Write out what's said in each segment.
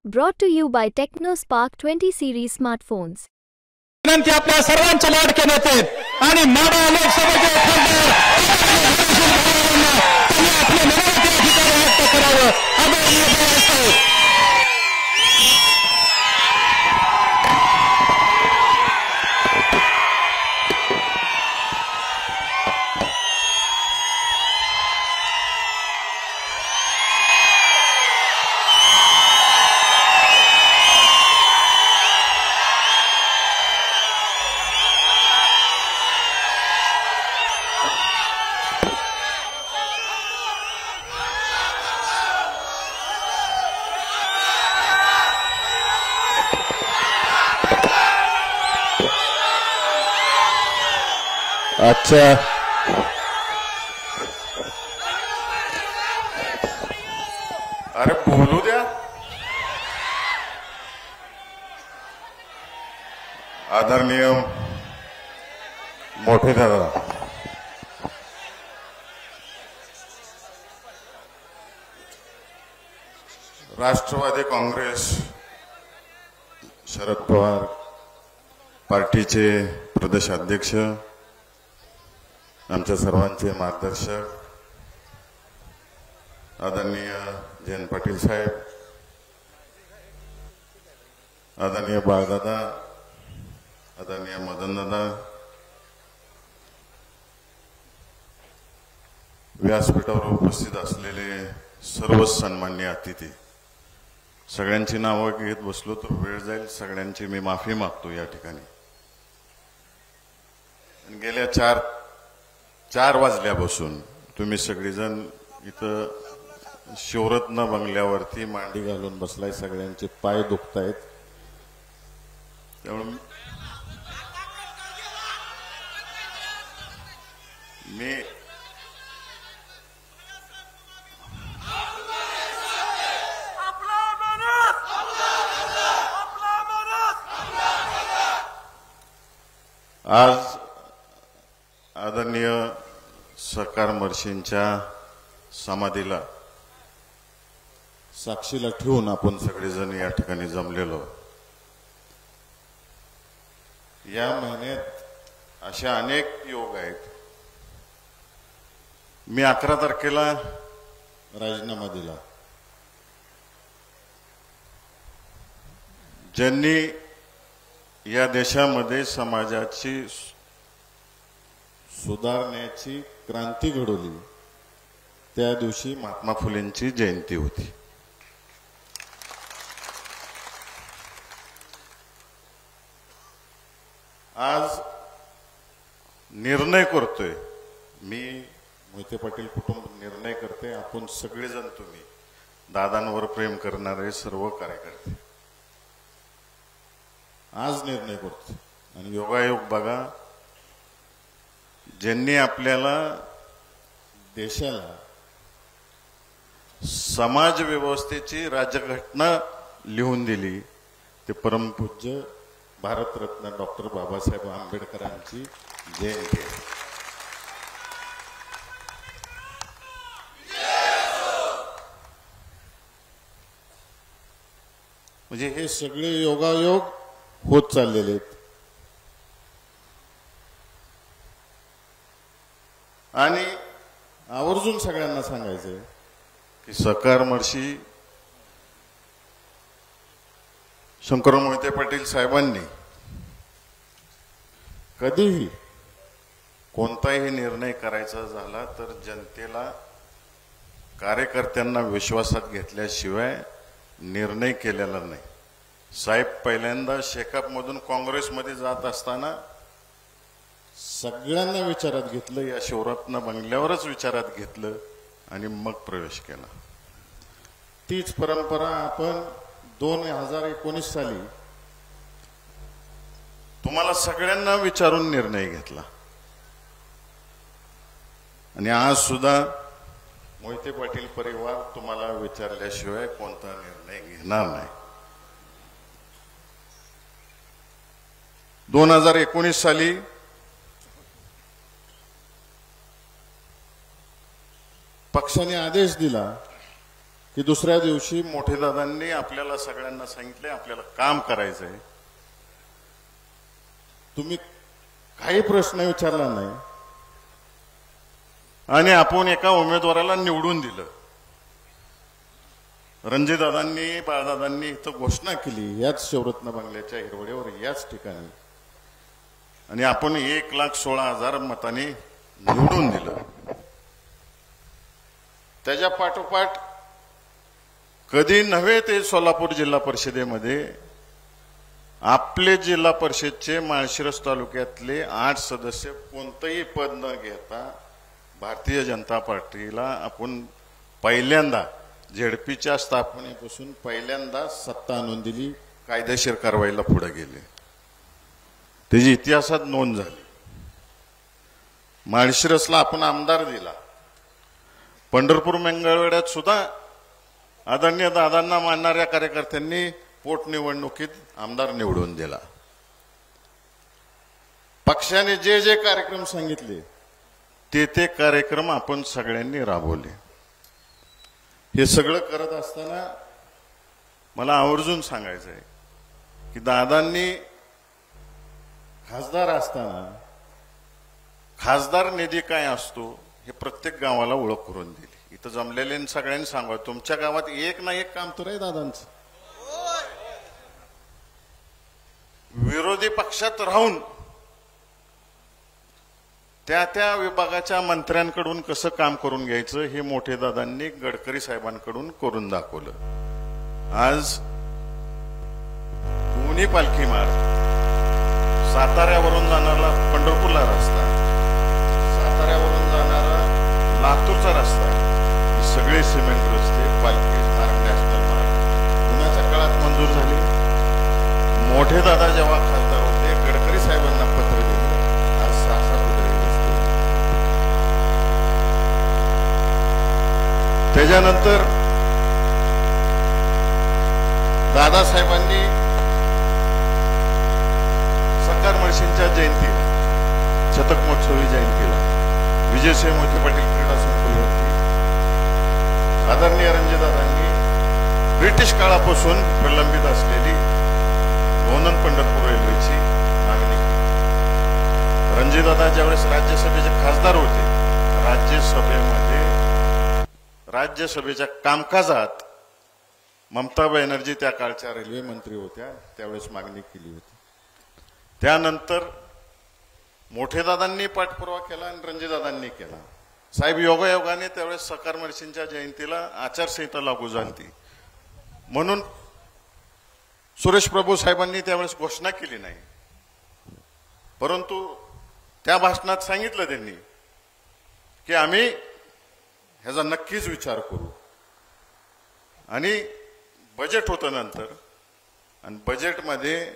Brought to you by TechnoSpark 20 series smartphones. विनंती आपल्या सर्वांच्या लाडके नेते आणि माढा लोकसभेचे खासदार आपले मनोगत या ठिकाणी व्यक्त करावं आदरणीय अच्छा अरे बोलू द्या आदरणीय मोठे दादा राष्ट्रवादी काँग्रेस शरद पवार पार्टीचे प्रदेश अध्यक्ष आमच्या सर्वांचे मार्गदर्शक आदरणीय जयंत पाटील साहेब, आदरणीय बाळदादा, आदरणीय मदनदादा, व्यासपीठावर उपस्थित असलेले सर्व सन्माननीय अतिथी, सगळ्यांची नावं घेत बसलो तर वेळ जाईल, सगळ्यांची मी माफी मागतो या ठिकाणी. गेल्या चार वाजल्यापासून तुम्ही सगळेजण इथं शिवरत्न बंगल्यावरती मांडी घालून बसलाय, सगळ्यांचे पाय दुखतायत. त्यामुळे मी आज आदरणीय सरकार मर्शींच्या समाधीला साक्षीला ठेवून आपण सगळेजण या ठिकाणी जमलेलो. या महिन्यात अशा अनेक योग आहेत. मी 11 तारखेला राजीनामा दिला. ज्यांनी या देशामध्ये समाजाची सुधारण्याची क्रांती घडवली त्या दिवशी महात्मा फुलेंची जयंती होती. आज निर्णय करतोय मी, मोहिते पाटील कुटुंब निर्णय करते, आपण सगळेजण, तुम्ही दादांवर प्रेम करणारे सर्व कार्यकर्ते आज निर्णय करतो. आणि योगायोग बघा, ज्यांनी आपल्याला देशाला समाज व्यवस्थेची राज्यघटना लिहून दिली ते परमपूज्य भारतरत्न डॉक्टर बाबासाहेब आंबेडकरांची जयंती आहे. म्हणजे हे सगळे योगायोग होत चाललेले आहेत. आणि आवर्जून सगळ्यांना सांगायचंय की सरकार मर्शी शंकरराव मोहिते पाटील साहेबांनी कधीही कोणताही निर्णय करायचा झाला तर जनतेला, कार्यकर्त्यांना विश्वासात घेतल्याशिवाय निर्णय केलेला नाही. साहेब पहिल्यांदा शेकापमधून काँग्रेसमध्ये जात असताना सगळ्यांना विचारात घेतलं, या शिवरत्न बंगल्यावरच विचारात घेतलं आणि मग प्रवेश केला. तीच परंपरा आपण 2019 साली तुम्हाला सगळ्यांना विचारून निर्णय घेतला. आणि आज सुद्धा मोहिते पाटील परिवार तुम्हाला विचारल्याशिवाय कोणता निर्णय घेणार नाही. 2019 साली पक्षाने आदेश दिला की दुसऱ्या दिवशी मोठे दादांनी आपल्याला सगळ्यांना सांगितले आपल्याला काम करायचंय, तुम्ही काही प्रश्न विचारला नाही आणि आपण एका उमेदवाराला निवडून दिलं. रणजितदादांनी बाळदादांनी इथं घोषणा केली याच शिवरत्न बंगल्याच्या हिरवडीवर याच ठिकाणी, आणि आपण 1,16,000 मतांनी निवडून दिलं. त्याच्या पाठोपाठ कधी नव्हे ते सोलापूर जिल्हा परिषदेमध्ये आपले जिल्हा परिषदचे माळशिरस तालुक्यातले 8 सदस्य कोणतंही पद न घेता भारतीय जनता पार्टीला आपण पहिल्यांदा झेडपीच्या स्थापनेपासून पहिल्यांदा सत्ता आणून दिली, कायदेशीर कारवाईला पुढे गेले. त्याची इतिहासात नोंद झाली. माळशिरसला आपण आमदार दिला. पंढरपूर मंगळवेढ्यात सुद्धा आदरणीय दादांना मानणाऱ्या कार्यकर्त्यांनी पोटनिवडणुकीत आमदार निवडून दिला. पक्षाने जे जे कार्यक्रम सांगितले ते कार्यक्रम आपण सगळ्यांनी राबवले. हे सगळं करत असताना मला आवर्जून सांगायचं आहे की दादांनी खासदार असताना खासदार निधी काय असतो हे प्रत्येक गावाला ओळख करून दिली. इथं जमलेले सगळ्यांनी सांगा, तुमच्या गावात एक ना एक काम तर आहे दादांचं. विरोधी पक्षात राहून त्या विभागाच्या मंत्र्यांकडून कसं काम करून घ्यायचं हे मोठे दादांनी गडकरी साहेबांकडून करून दाखवलं. आज दोन्ही पालखी मार्ग, साताऱ्यावरून जाणारा पंढरपूरला रस्ता, साताऱ्यावरून जाणारा लातूरचा रस्ता, हे सगळे सिमेंट रस्ते पालखी मार्ग, नॅशनल मार्ग कुणाच्या काळात मंजूर झाले. मोठे दादा जेव्हा खासदार होते गडकरी साहेबांना पत्र दिले. आज 6-7 पत्रे रस्ते. त्याच्यानंतर दादासाहेबांनी सरकार मळशींच्या जयंतीला, शतक महोत्सवी जयंतीला विजयसिंह मोहिते पाटील क्रीडा संकुलावरती आदरणीय रणजितदादांनी ब्रिटिश काळापासून प्रलंबित असलेली लोणंद पंढरपूर रेल्वेची मागणी केली. रणजितदादा ज्यावेळेस राज्यसभेचे खासदार होते, राज्यसभेच्या कामकाजात ममता बॅनर्जी त्या काळच्या रेल्वे मंत्री होत्या, त्यावेळेस मागणी केली होती. त्यानंतर मोठे दादांनी पाठपुरावा केला आणि रणजितदादांनी केला. साहेब योगायोगाने त्यावेळेस सकार मर्शींच्या जयंतीला आचारसंहिता लागू झाली म्हणून सुरेश प्रभू साहेबांनी त्यावेळेस घोषणा केली नाही, परंतु त्या भाषणात सांगितलं त्यांनी की आम्ही ह्याचा नक्कीच विचार करू. आणि बजेट होतं नंतर, आणि बजेटमध्ये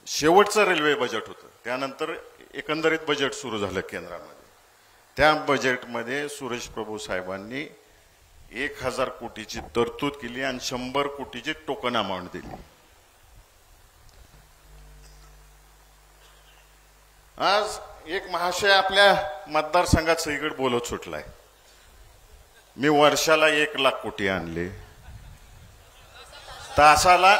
शेवटचं रेल्वे बजेट होतं, त्यानंतर एकंदरीत बजेट सुरू झालं केंद्रामध्ये. त्या बजेटमध्ये सुरेश प्रभू साहेबांनी 1,000 कोटीची तरतूद केली आणि 100 कोटीची टोकन अमाऊंट दिली. आज एक महाशय आपल्या मतदारसंघात सगळीकडे बोलत सुटलाय, मी वर्षाला 1,00,000 कोटी आणले, तासाला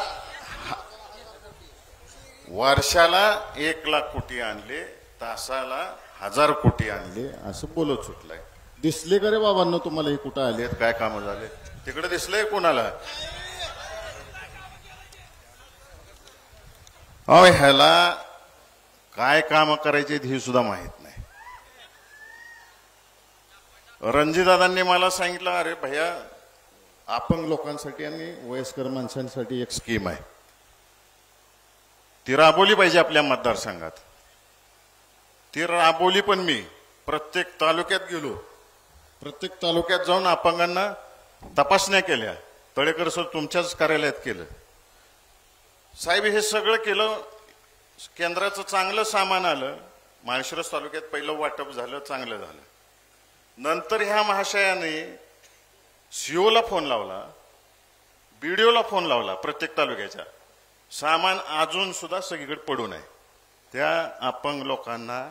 वर्षाला 1,00,000 कोटी आणले, तासाला 1,000 कोटी आणले असं बोलत सुटलाय. दिसले का रे बाबांनो तुम्हाला हे कुठं आलेत, काय कामं झाले? तिकडे दिसलंय कोणाला? अहो ह्याला काय काम करायचे हे सुद्धा माहित नाही. रणजितदादांनी मला सांगितलं, अरे भैया अपंग लोकांसाठी आणि वयस्कर माणसांसाठी एक स्कीम आहे, ती राबवली पाहिजे आपल्या मतदारसंघात. ती राबवली पण मी प्रत्येक तालुक्यात गेलो, प्रत्येक तालुक्यात जाऊन अपंगांना तपासण्या केल्या. तळेकर सर तुमच्याच कार्यालयात केलं. साहेब हे सगळं केलं, केंद्राचं चांगलं सामान आलं, माळशिरस तालुक्यात पहिलं वाटप झालं, चांगलं झालं. नंतर ह्या महाशयाने सीओला फोन लावला, बीडीओला फोन लावला प्रत्येक तालुक्याच्या, सामान अजून सुद्धा सगळीकडे पडून आहे. त्या अपंग लोकांना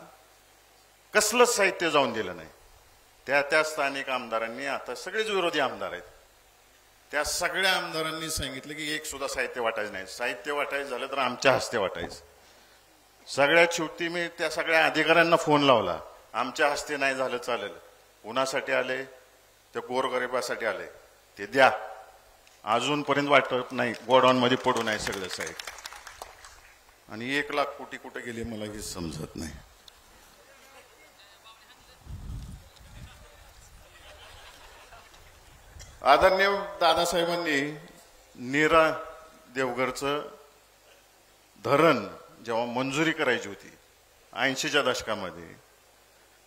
कसलंच साहित्य जाऊन दिलं नाही. त्या स्थानिक आमदारांनी, आता सगळेच विरोधी आमदार आहेत, त्या सगळ्या आमदारांनी सांगितलं की एक सुद्धा साहित्य वाटायचं नाही. साहित्य वाटायचं झालं तर आमच्या हस्ते वाटायचं. सगळ्यात शेवटी मी त्या सगळ्या अधिकाऱ्यांना फोन लावला, आमच्या हस्ते नाही झालं चालेल, कुणासाठी आले, त्या गोरगरिबासाठी आले, ते द्या. अजूनपर्यंत वाटत नाही गोडाऊन मध्ये पडू नये सगळं साहित्य. आणि 1 लाख कोटी कुठे गेले मला हे समजत नाही. आदरणीय दादासाहेबांनी नीरा देवगरचं धरण जेव्हा मंजुरी करायची होती 80च्या दशकामध्ये,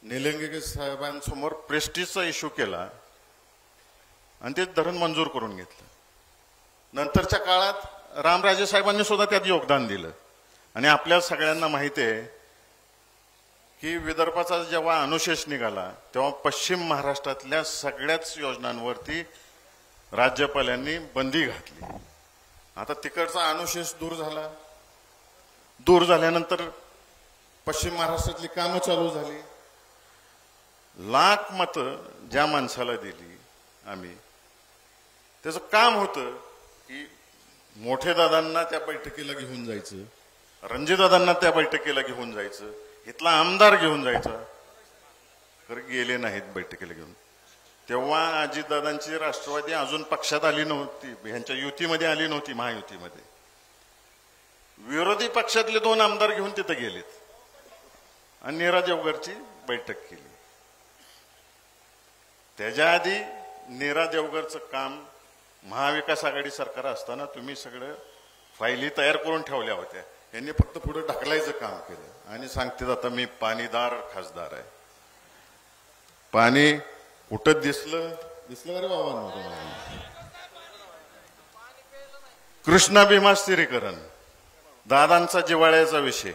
निलंगेकर साहेबांसमोर प्रेस्टिजचा इश्यू केला आणि ते धरण मंजूर करून घेतलं. नंतरच्या काळात रामराजे साहेबांनी सुद्धा त्यात योगदान दिलं. आणि आपल्या सगळ्यांना माहिती आहे की विदर्भाचा जेव्हा अनुशेष निघाला तेव्हा पश्चिम महाराष्ट्रातल्या सगळ्याच योजनांवरती राज्यपालांनी बंदी घातली. आता तिकडचा अनुशेष दूर झाला. दूर झाल्यानंतर पश्चिम महाराष्ट्रातली कामं चालू झाली. लाख मतं ज्या माणसाला दिली आम्ही, त्याचं काम होतं की मोठे दादांना त्या बैठकीला घेऊन जायचं, रणजितदादांना त्या बैठकीला घेऊन जायचं, इथला आमदार घेऊन जायचा. खरं गेले नाहीत बैठकीला घेऊन. तेव्हा अजितदादांची राष्ट्रवादी अजून पक्षात आली नव्हती, ह्यांच्या युतीमध्ये आली नव्हती, महायुतीमध्ये. विरोधी पक्षातले 2 आमदार घेऊन तिथे गेलेत आणि नीरा देवगरची बैठक केली. त्याच्या आधी नीरा देवगरचं काम महाविकास आघाडी सरकार असताना तुम्ही सगळं फायली तयार करून ठेवल्या होत्या. यांनी फक्त पुढे ढकलायचं काम केलं आणि सांगते आता मी पाणीदार खासदार आहे. पाणी कुठं दिसलं अरे बाबा. कृष्णा भीमा स्थिरीकरण दादांचा जिव्हाळ्याचा विषय,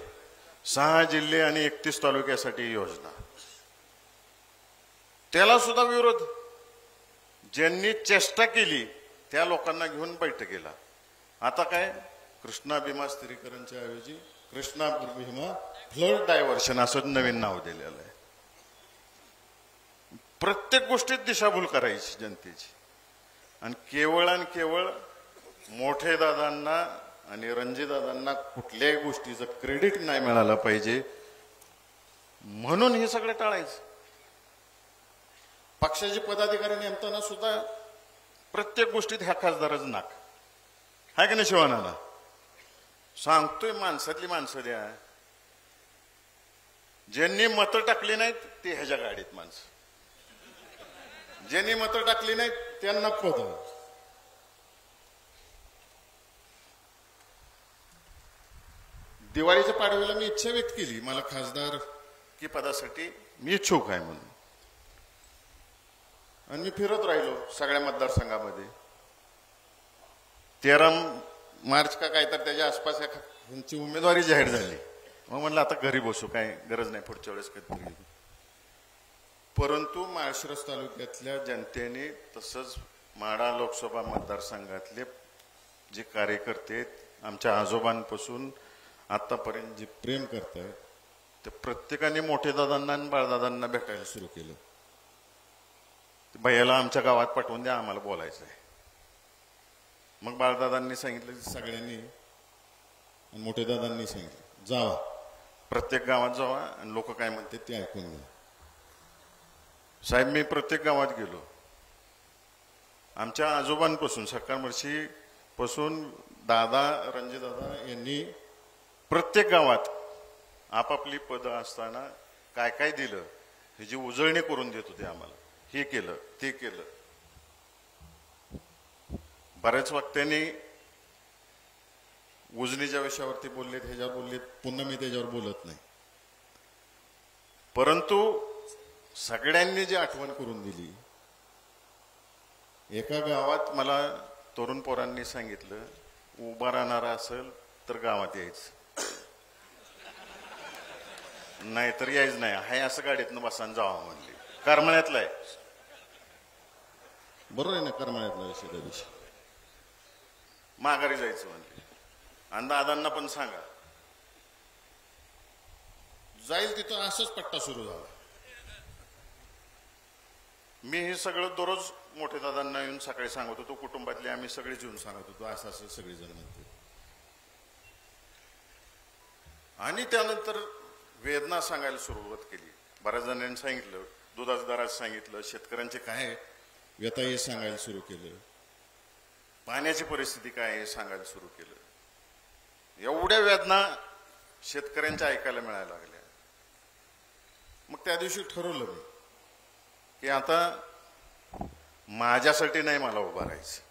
6 जिल्हे आणि 31 तालुक्यासाठी योजना, त्याला सुद्धा विरोध. ज्यांनी चेष्टा केली त्या लोकांना घेऊन बैठकीला. आता काय कृष्णा भीमा स्थिरीकरणच्या ऐवजी कृष्णा भीमा फ्लड डायव्हर्शन असं नवीन नाव दिलेलं आहे. प्रत्येक गोष्टीत दिशाभूल करायची जनतेची. आणि केवळ मोठे दादांना आणि रणजितदादांना कुठल्याही गोष्टीचं क्रेडिट नाही मिळालं पाहिजे म्हणून हे सगळं टाळायचं. पक्षाचे पदाधिकारी नेमताना सुद्धा प्रत्येक गोष्टीत ह्या खासदाराचं नाक आहे की नाही. शिवानाला सांगतोय माणसातली माणसं द्या. ज्यांनी मतं टाकली नाहीत ते ह्याच्या गाडीत माणसं, ज्यांनी मतं टाकली नाहीत त्यांना पद. दिवाळीच्या पाडव्याला मी इच्छा व्यक्त केली, मला खासदार की पदासाठी मी इच्छुक आहे म्हणून. आणि मी फिरत राहिलो सगळ्या मतदारसंघामध्ये. 13 मार्च का काय तर त्याच्या आसपास यांची उमेदवारी जाहीर झाली. मग म्हणलं आता घरी बसू, काय गरज नाही, पुढच्या वेळेस कधी. परंतु माळशिरस तालुक्यातल्या जनतेने तसंच माढा लोकसभा मतदारसंघातले जे कार्यकर्ते आमच्या आजोबांपासून आतापर्यंत जे प्रेम करतायत ते प्रत्येकाने मोठे दादांना आणि बाळदादांना भेटायला सुरू केलं. भैयाला आमच्या गावात पाठवून द्या, आम्हाला बोलायचं आहे. मग बाळदादांनी सांगितलं सगळ्यांनी आणि मोठे दादांनी सांगितलं जावा, प्रत्येक गावात जावा आणि लोक काय म्हणते ते ऐकून घ्या. साहेब मी प्रत्येक गावात गेलो. आमच्या आजोबांपासून सरकारमर्शी पासून दादा रणजितदादा यांनी प्रत्येक गावात आपापली पदं असताना काय काय दिलं ह्याची उजळणी करून देत होते आम्हाला. हे केलं ते केलं. बऱ्याच वक्त्यांनी उजनीच्या विषयावरती बोललेत, ह्याच्यावर बोललेत, पुन्हा मी त्याच्यावर बोलत नाही. परंतु सगळ्यांनी जी आठवण करून दिली, एका गावात मला तरुण पोरांनी सांगितलं उभा राहणारा असेल तर गावात यायचं, नाहीतर यायच नाही. हाय असं गाडीतनं बसान जावा म्हणली. करमाळ्यातला आहे, बरोबर आहे ना, करमाळ्यातला विषय त्या दिवशी माघारी जायचं म्हणले. आणि दादांना पण सांगा जाईल तिथं. असंच पट्टा सुरू झाला. मी हे सगळं दररोज मोठे दादांना येऊन सकाळी सांगत होतो, कुटुंबातले आम्ही सगळेच येऊन सांगत होतो, असं असं सगळेजण म्हणते. आणि त्यानंतर वेदना सांगायला सुरुवात केली. बऱ्याच जणांनी सांगितलं, दुधाच्या दरात सांगितलं, शेतकऱ्यांचे काय व्यथा हे सांगायला सुरू केलं, पाण्याची परिस्थिती काय आहे सांगायला सुरू केलं. एवढ्या वेदना शेतकऱ्यांच्या ऐकायला मिळायला लागल्या. मग त्या दिवशी ठरवलं मी की आता माझ्यासाठी नाही मला उभं राहायचं.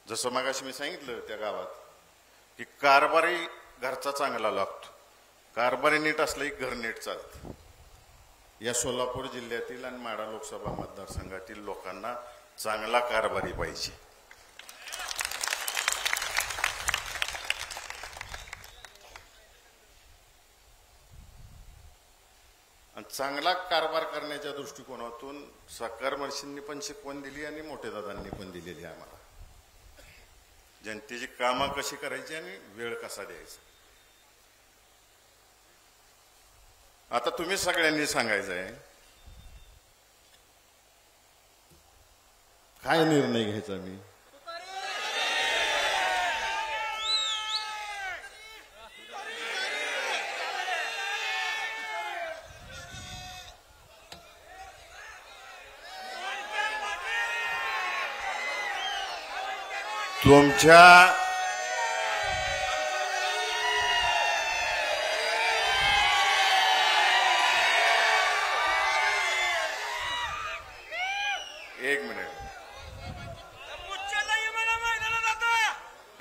जसं मगाशी मी सांगितलं त्या गावात की कारभारी घरचा चांगला लागतो, कारभारी नीट असलं की घर नीट चालतं. या सोलापूर जिल्ह्यातील आणि माढा लोकसभा मतदारसंघातील लोकांना चांगला कारभारी पाहिजे. आणि चांगला कारभार करण्याच्या दृष्टिकोनातून साकार मर्शींनी पण शिकवण दिली आणि मोठे दादांनी पण दिलेली आम्हाला. जनतेची कामं कशी करायची आणि वेळ कसा द्यायचा. आता तुम्ही सगळ्यांनी सांगायचं आहे काय निर्णय घ्यायचा. मी तुमच्या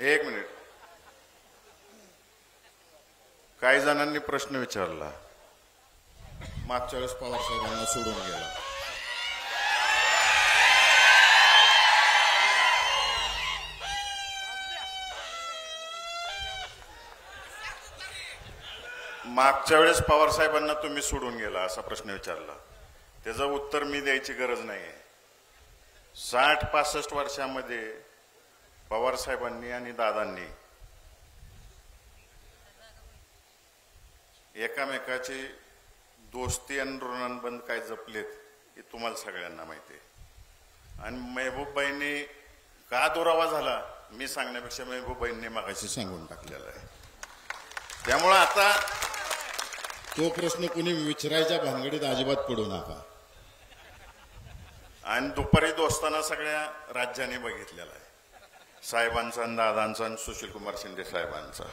एक मिनिट काही जणांनी प्रश्न विचारला, मागच्या वेळेस पवार साहेबांना सोडून गेला. मागच्या वेळेस पवार साहेबांना तुम्ही सोडून गेला असा प्रश्न विचारला. त्याचं उत्तर मी द्यायची गरज नाहीये. 60-65 वर्षामध्ये पवार साहेबांनी आणि दादांनी एकामेकाची दोस्ती आणि ऋणानुबंध काय जपलेत हे तुम्हाला सगळ्यांना माहिती आहे. आणि महबूबबाईंनी का दुरावा झाला मी सांगण्यापेक्षा महबूबबाईंनी मागाशी सांगून टाकलेला आहे. त्यामुळे आता तो प्रश्न कुणी विचारायच्या भानगडीत अजिबात पडू नका. आणि दुपारी दोस्ताना सगळ्या राज्याने बघितलेला आहे, साहेबांचा आणि दादांचा आणि सुशीलकुमार शिंदे साहेबांचा.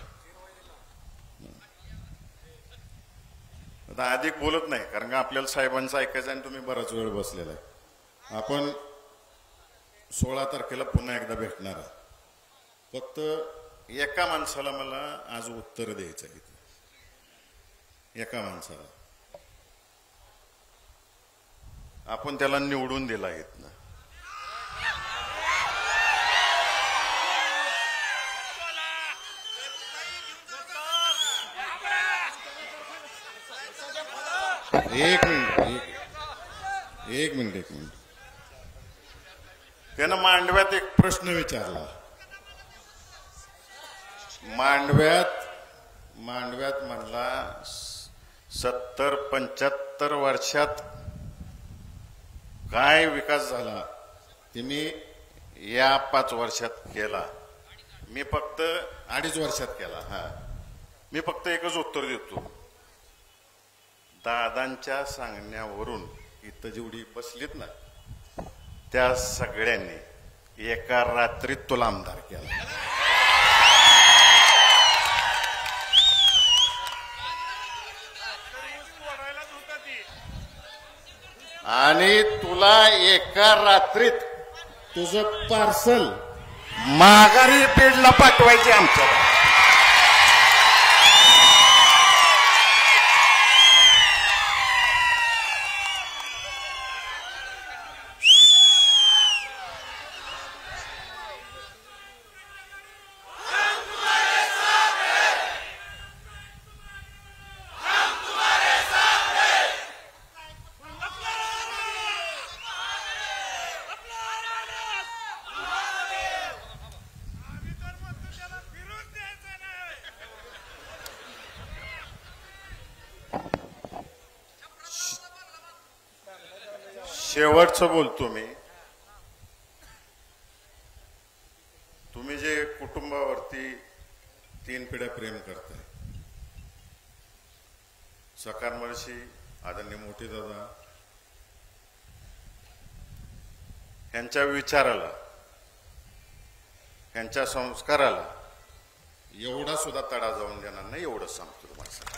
आता अधिक बोलत नाही कारण का आपल्याला साहेबांचं ऐकायचं आणि तुम्ही बराच वेळ बसलेला आहे. आपण 16 तारखेला पुन्हा एकदा भेटणार आहात. फक्त एका माणसाला मला आज उत्तर द्यायचं आहे. एका माणसाला आपण त्याला निवडून दिला आहेत ना. एक मिनिट त्यानं मांडव्यात एक प्रश्न विचारला. मांडव्यात म्हणला 70-75 वर्षात काय विकास झाला ते मी या 5 वर्षात केला. मी फक्त 2.5 वर्षात केला. मी फक्त एकच उत्तर देतो. दादांच्या सांगण्यावरून इथं जेवढी बसलीत ना त्या सगळ्यांनी एका रात्रीत तुला आमदार केला. आणि तुला एका रात्रीत तुझं पार्सल माघारी पेडला पाठवायचे आमच्या. शेवटचं बोलतो मी. तुम्ही जे कुटुंबावरती 3 पिढ्या प्रेम करताय, सकार महर्षी, आदरणीय मोठे दादा, यांच्या विचाराला, यांच्या संस्काराला एवढा सुद्धा तडा जाऊन देणार नाही, एवढंच सांगतो तुम्हाला.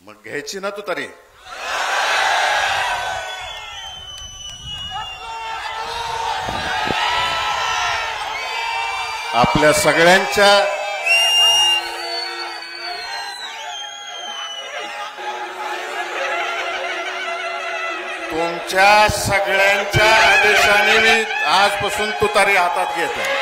मग घ्यायची ना तू तरी. आपल्या सगळ्यांच्या तुमच्या सगळ्यांच्या आदेशाने मी आजपासून तुतारी हातात घेत आहे.